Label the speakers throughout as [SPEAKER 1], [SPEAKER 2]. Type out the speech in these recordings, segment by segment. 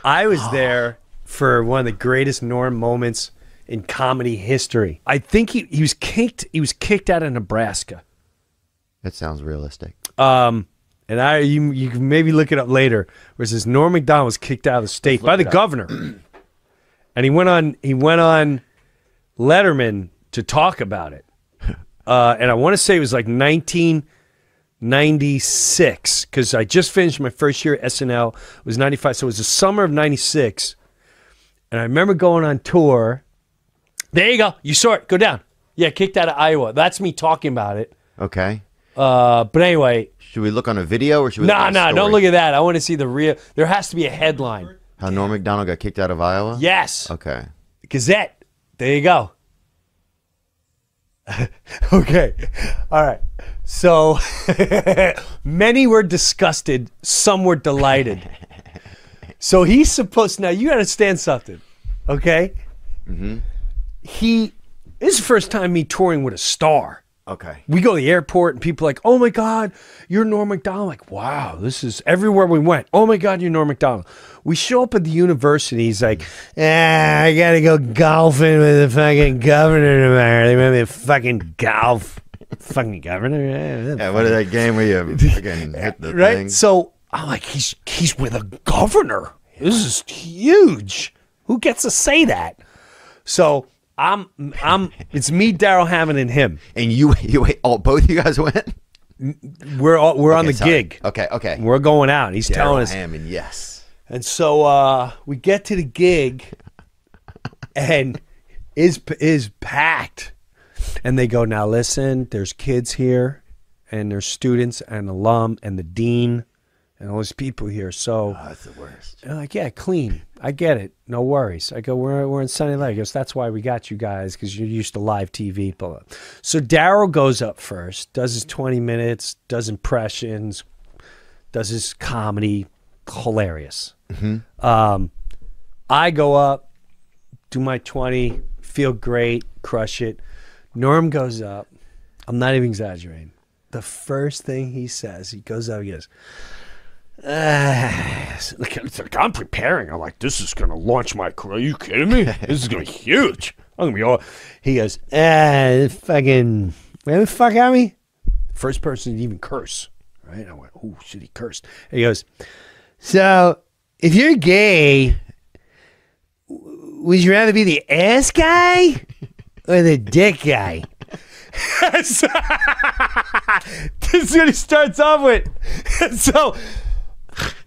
[SPEAKER 1] I was there for one of the greatest Norm moments in comedy history. I think he was kicked out of Nebraska.
[SPEAKER 2] That sounds realistic.
[SPEAKER 1] And you can maybe look it up later. Where it says Norm Macdonald was kicked out of the state by the governor, and he went on Letterman to talk about it. And I want to say it was like 1996 because I just finished my first year at SNL. It was 95, so it was the summer of 96. And I remember going on tour. There you go. You saw it. Go down. Yeah, kicked out of Iowa. That's me talking about it.
[SPEAKER 2] Okay.
[SPEAKER 1] But anyway.
[SPEAKER 2] Should we look on a video or should we look on a story?
[SPEAKER 1] Don't look at that. I want to see the real. There has to be a headline.
[SPEAKER 2] How Norm Macdonald got kicked out of Iowa?
[SPEAKER 1] Yes.
[SPEAKER 2] Okay.
[SPEAKER 1] Gazette. There you go. Okay. All right. So many were disgusted. Some were delighted. So he's supposed, now you understand something. Okay. Mm-hmm. This is the first time me touring with a star.
[SPEAKER 2] Okay.
[SPEAKER 1] We go to the airport and people are like, oh my God, you're Norm Macdonald. Like, wow, this is everywhere we went. Oh my God, you're Norm Macdonald. We show up at the university. He's like, I got to go golfing with the fucking governor tomorrow. They made me fucking golf. Fucking governor.
[SPEAKER 2] Yeah, what is that game where you fucking hit the
[SPEAKER 1] right?
[SPEAKER 2] thing?
[SPEAKER 1] So I'm like, he's with a governor. This is huge. Who gets to say that? So it's me, Daryl Hammond, and him.
[SPEAKER 2] And you wait, both of you guys went?
[SPEAKER 1] We're on the gig.
[SPEAKER 2] Okay.
[SPEAKER 1] We're going out. He's telling us.
[SPEAKER 2] Hammond, yes.
[SPEAKER 1] And so we get to the gig, and is packed. And they go, now listen, there's kids here, and there's students and alum and the dean and all these people here. So
[SPEAKER 2] that's the worst.
[SPEAKER 1] They're like, yeah, clean. I get it. No worries. I go, we're in Sunny Lake. He goes, that's why we got you guys, because you're used to live TV. Blah, blah. So Daryl goes up first, does his 20 minutes, does impressions, does his comedy. Hilarious. Mm-hmm. I go up, do my 20, feel great, crush it. Norm goes up. I'm not even exaggerating. The first thing he says, he goes up, he goes, I'm preparing. I'm like, this is going to launch my career. Are you kidding me? This is going to be huge. I'm going to be all. He goes, fucking, where the fuck are we? First person to even curse. Right? I went, oh, shit, he cursed. And he goes, so if you're gay, would you rather be the ass guy or the dick guy? This is what he starts off with. So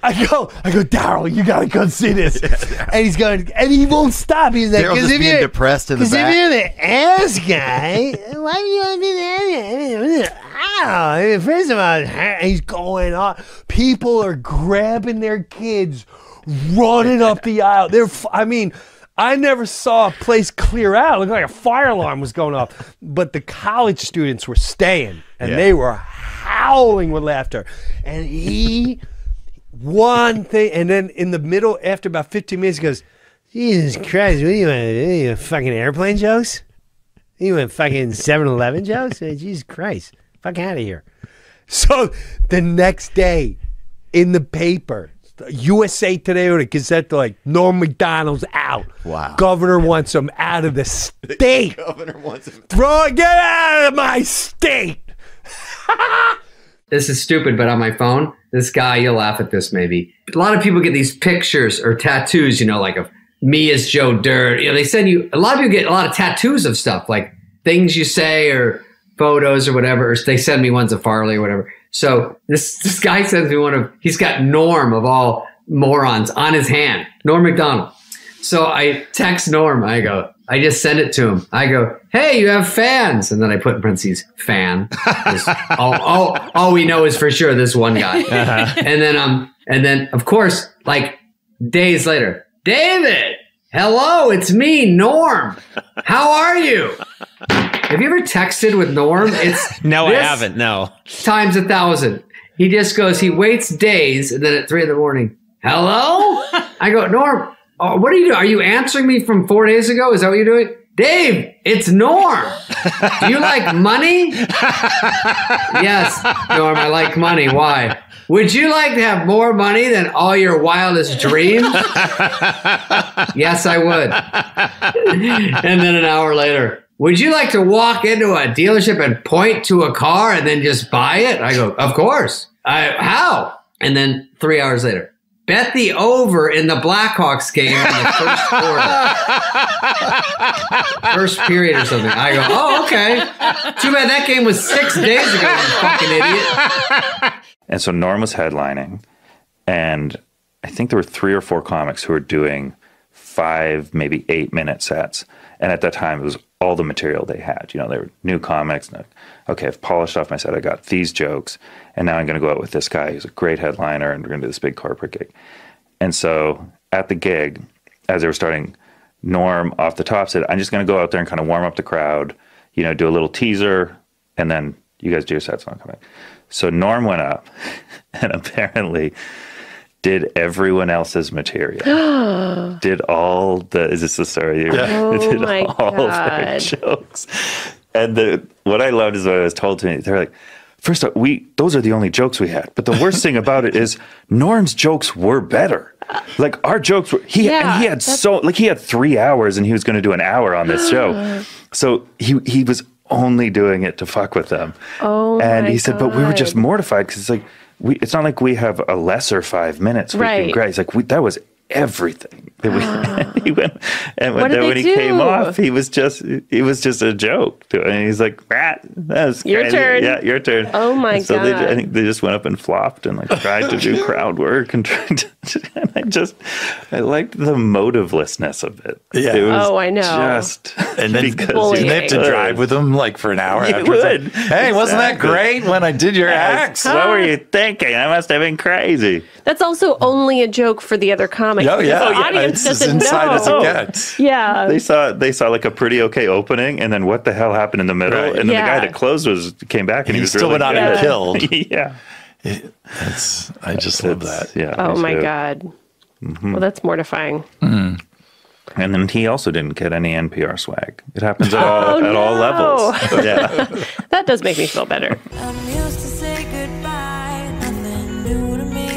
[SPEAKER 1] I go, Daryl, you gotta come see this. And he's going, and he won't stop. He's like,
[SPEAKER 2] Daryl's just being depressed in the back.
[SPEAKER 1] Because if you're the ass guy, why do you want to be the ass guy? Oh, first of all, he's going on. People are grabbing their kids, running up the aisle. I never saw a place clear out. It looked like a fire alarm was going off. But the college students were staying, and they were howling with laughter. And one thing, and then in the middle, after about 15 minutes, he goes, Jesus Christ, what do you want to do? You want fucking airplane jokes? You want fucking 7-Eleven jokes? Jesus Christ, fuck out of here. So the next day, in the paper, USA Today or the Gazette, they're like, Norm Macdonald's out.
[SPEAKER 2] Wow.
[SPEAKER 1] Governor wants him out of the state.
[SPEAKER 2] Governor wants him.
[SPEAKER 1] Get out of my state.
[SPEAKER 3] This is stupid, but on my phone, this guy, you'll laugh at this maybe. A lot of people get these pictures or tattoos, like of me as Joe Dirt. They send you, a lot of people get a lot of tattoos of stuff, like things you say or photos or whatever. Or they send me ones of Farley or whatever. So this guy sends me he's got Norm of all morons on his hand, Norm Macdonald. So I text Norm. I just send it to him. I go, hey, you have fans. And then I put in parentheses, fan. all we know is for sure this one guy. Uh-huh. And then of course, like days later, David, hello, it's me, Norm. How are you? Have you ever texted with Norm?
[SPEAKER 4] No, I haven't. No.
[SPEAKER 3] Times 1,000. He just goes, he waits days, and then at 3 a.m, hello? I go, Norm, what are you doing? Are you answering me from 4 days ago? Is that what you're doing? Dave, it's Norm. Do you like money? Yes, Norm, I like money. Why? Would you like to have more money than all your wildest dreams? Yes, I would. And then an hour later, would you like to walk into a dealership and point to a car and then just buy it? I go, of course. How? And then 3 hours later, bet the over in the Blackhawks game in the first quarter. First period or something. I go, oh, okay. Too bad that game was 6 days ago, you fucking idiot.
[SPEAKER 5] And so Norm was headlining, and I think there were 3 or 4 comics who were doing 5, maybe 8-minute sets. And at that time, it was all the material they had. You know, they were new comics. And okay, I've polished off my set. I got these jokes, and now I'm going to go out with this guy who's a great headliner, and we're going to do this big corporate gig. And so at the gig, as they were starting, Norm off the top said, I'm just going to go out there and kind of warm up the crowd, you know, do a little teaser, and then you guys do your sets and I'll come back. So Norm went up and apparently did everyone else's material. Did all the, is this the story?
[SPEAKER 6] Oh
[SPEAKER 5] did
[SPEAKER 6] my
[SPEAKER 5] all their
[SPEAKER 6] God.
[SPEAKER 5] jokes. And what I loved is what I was told to me. They're like, first off, those are the only jokes we had. But the worst thing about it is Norm's jokes were better. Like our jokes were, he had 3 hours and he was going to do an hour on this show. So he was only doing it to fuck with them. And he said, but we were just mortified because it's like, it's not like we have a lesser 5 minutes.
[SPEAKER 6] Right.
[SPEAKER 5] It's like that was everything. That he went, and
[SPEAKER 6] What did
[SPEAKER 5] when
[SPEAKER 6] they
[SPEAKER 5] he came
[SPEAKER 6] do?
[SPEAKER 5] off, it was just a joke to him. And he's like, that was
[SPEAKER 6] Your
[SPEAKER 5] crazy.
[SPEAKER 6] turn.
[SPEAKER 5] Yeah, your turn.
[SPEAKER 6] Oh my
[SPEAKER 5] so
[SPEAKER 6] God.
[SPEAKER 5] I think they just went up and flopped and like tried to do crowd work and tried to. And I liked the motivelessness of it.
[SPEAKER 7] Yeah.
[SPEAKER 5] It was
[SPEAKER 6] I know.
[SPEAKER 5] Just
[SPEAKER 7] And then
[SPEAKER 5] because
[SPEAKER 6] bullying.
[SPEAKER 7] didn't they have to drive with them like for an hour
[SPEAKER 5] You
[SPEAKER 7] afterwards?
[SPEAKER 5] would.
[SPEAKER 7] Like, hey, wasn't that
[SPEAKER 5] Exactly.
[SPEAKER 7] great when I did your acts?
[SPEAKER 5] What were you thinking? I must have been crazy.
[SPEAKER 6] That's also only a joke for the other comics.
[SPEAKER 7] Oh, yeah.
[SPEAKER 6] The audience
[SPEAKER 7] It's as
[SPEAKER 6] doesn't
[SPEAKER 7] inside
[SPEAKER 6] know.
[SPEAKER 7] as it gets.
[SPEAKER 6] Yeah.
[SPEAKER 5] They saw like a pretty okay opening, and then what the hell happened in the middle?
[SPEAKER 7] Right.
[SPEAKER 5] And then
[SPEAKER 6] Yeah.
[SPEAKER 5] the guy that closed came back, and he
[SPEAKER 7] He
[SPEAKER 5] was
[SPEAKER 7] still
[SPEAKER 5] really
[SPEAKER 7] went on
[SPEAKER 5] good.
[SPEAKER 7] and killed.
[SPEAKER 5] Yeah,
[SPEAKER 7] I just love that.
[SPEAKER 5] Yeah.
[SPEAKER 6] Oh
[SPEAKER 5] me
[SPEAKER 6] my
[SPEAKER 5] too.
[SPEAKER 6] God. Well, that's mortifying.
[SPEAKER 5] And then he also didn't get any NPR swag. It happens at all
[SPEAKER 6] no.
[SPEAKER 5] levels. Yeah.
[SPEAKER 6] That does make me feel better.
[SPEAKER 8] I'm used to say goodbye, nothing new to me.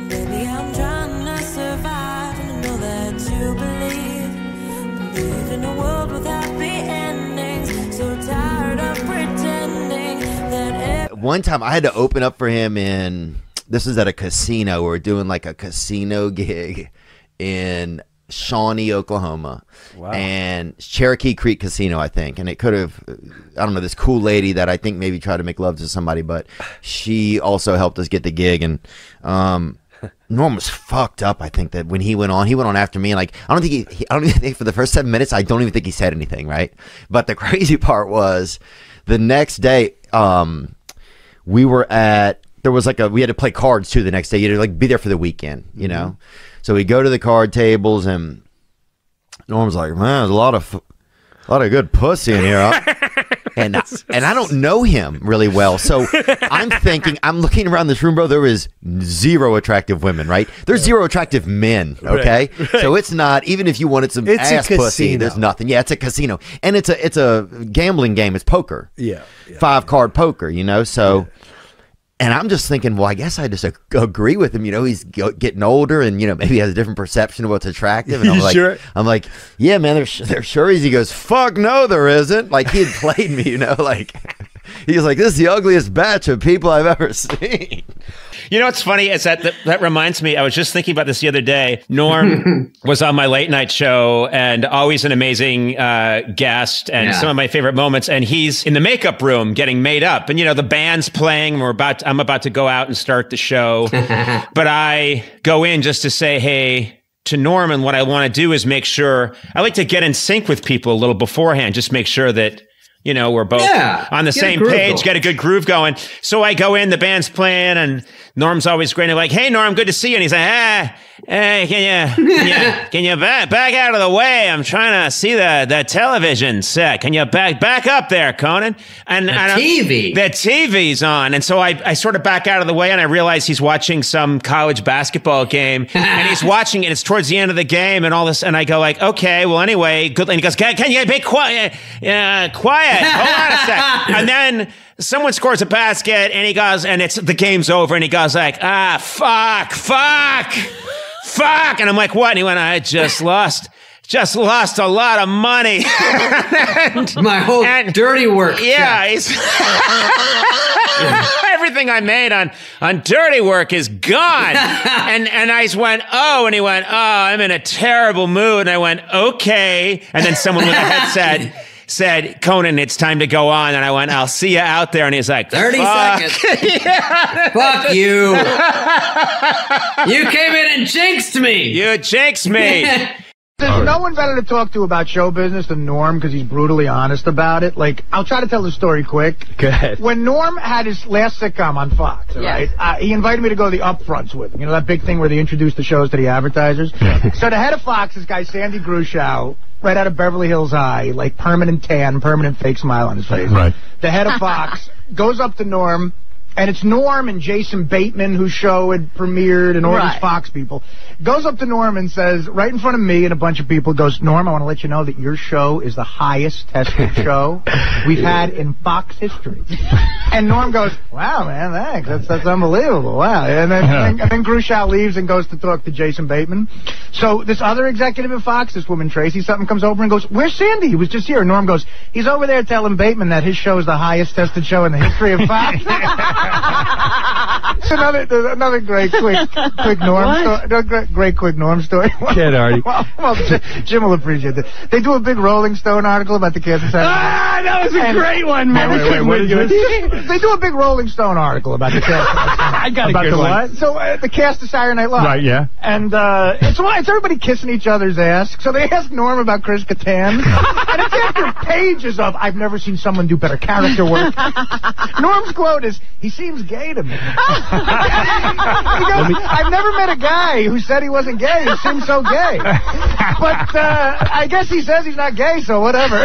[SPEAKER 8] Baby, I'm trying to survive, and I know that you believe in a world with happy endings. So tired of pretending that
[SPEAKER 2] One time I had to open up for him this was at a casino. We were doing like a casino gig in Shawnee, Oklahoma.
[SPEAKER 1] Wow.
[SPEAKER 2] And Cherokee Creek Casino, I think. And it could have, I don't know, this cool lady that I think maybe tried to make love to somebody, but she also helped us get the gig. And Norm was fucked up. I think that when he went on after me. And like, I don't even think for the first 7 minutes, I don't even think he said anything, right? But the crazy part was the next day, we had to play cards too the next day. You had to like be there for the weekend, you know? So we go to the card tables and Norm's like, man, there's a lot of good pussy in here. Huh? and I don't know him really well. So I'm looking around this room, bro. There is 0 attractive women, right? There's 0 attractive men, okay?
[SPEAKER 1] Right.
[SPEAKER 2] So it's not, even if you wanted some
[SPEAKER 1] It's a
[SPEAKER 2] ass pussy,
[SPEAKER 1] casino.
[SPEAKER 2] there's nothing. Yeah, it's a casino. And it's a gambling game. It's poker.
[SPEAKER 1] Yeah.
[SPEAKER 2] 5-card poker, you know? So... And I'm just thinking, well, I guess I just agree with him. You know, he's getting older, and you know, maybe he has a different perception of what's attractive. And
[SPEAKER 1] Sure.
[SPEAKER 2] I'm like, yeah, man, there sure is. He goes, fuck no, there isn't. Like he had played me, you know, like he was like, this is the ugliest batch of people I've ever seen.
[SPEAKER 4] You know what's funny is that reminds me, I was just thinking about this the other day. Norm was on my late night show and always an amazing guest and some of my favorite moments. And he's in the makeup room getting made up. And, you know, the band's playing. I'm about to go out and start the show. But I go in just to say, hey, to Norm, and what I want to do is make sure, I like to get in sync with people a little beforehand, just make sure that, you know, we're both on the same page, get a good groove going. So I go in, the band's playing, and Norm's always grinning like, hey, Norm, good to see you. And he's like, Hey, can you back out of the way? I'm trying to see the television set. Can you back up there, Conan? And
[SPEAKER 3] TV.
[SPEAKER 4] The TV's on. And so I sort of back out of the way, and I realize he's watching some college basketball game, and he's watching it. It's towards the end of the game and all this. And I go like, okay, well, anyway, good. And he goes, can you be quiet? Quiet. Hold on a sec. And then someone scores a basket, and he goes, and the game's over, and he goes like, fuck. And I'm like, what? And he went, I just lost a lot of money.
[SPEAKER 3] My whole dirty work.
[SPEAKER 4] Yeah. Everything I made on dirty work is gone. and I just went, oh, and he went, oh, I'm in a terrible mood. And I went, okay. And then someone with a headset said, Conan, it's time to go on. And I went, I'll see you out there. And he's like,
[SPEAKER 3] 30 seconds.
[SPEAKER 4] Yeah.
[SPEAKER 3] Fuck you. You came in and jinxed me.
[SPEAKER 4] You jinxed me.
[SPEAKER 9] There's no one better to talk to about show business than Norm because he's brutally honest about it. Like, I'll try to tell the story quick.
[SPEAKER 1] Go ahead.
[SPEAKER 9] When Norm had his last sitcom on Fox, right, he invited me to go to the upfronts with him. You know, that big thing where they introduce the shows to the advertisers? Yeah. So the head of Fox, this guy, Sandy Grushow, right out of Beverly Hills High, like permanent tan, permanent fake smile on his face.
[SPEAKER 7] Right.
[SPEAKER 9] The head of Fox goes up to Norm, and it's Norm and Jason Bateman, whose show had premiered, and all these Fox people. Goes up to Norm and says, right in front of me and a bunch of people, goes, Norm, I want to let you know that your show is the highest tested show we've had in Fox history. And Norm goes, wow, man, thanks. That's unbelievable. Wow. And then Grushow leaves and goes to talk to Jason Bateman. So this other executive at Fox, this woman Tracy something, comes over and goes, where's Sandy? He was just here. And Norm goes, he's over there telling Bateman that his show is the highest tested show in the history of Fox. another great quick Norm story. Great quick Norm story.
[SPEAKER 1] Kid, Artie.
[SPEAKER 9] Well, Jim will appreciate it. They do a big Rolling Stone article about the Kansas City.
[SPEAKER 1] That was a great one, man.
[SPEAKER 9] Wait, what did you do? They do a big Rolling Stone article about the cast.
[SPEAKER 1] I got a good one.
[SPEAKER 9] So the cast of Saturday Night Live.
[SPEAKER 7] Right, yeah.
[SPEAKER 9] And it's everybody kissing each other's ass. So they asked Norm about Chris Kattan. And it's after pages of, I've never seen someone do better character work. Norm's quote is, he seems gay to me. He goes, I've never met a guy who said he wasn't gay. He seems so gay. But I guess he says he's not gay, so whatever.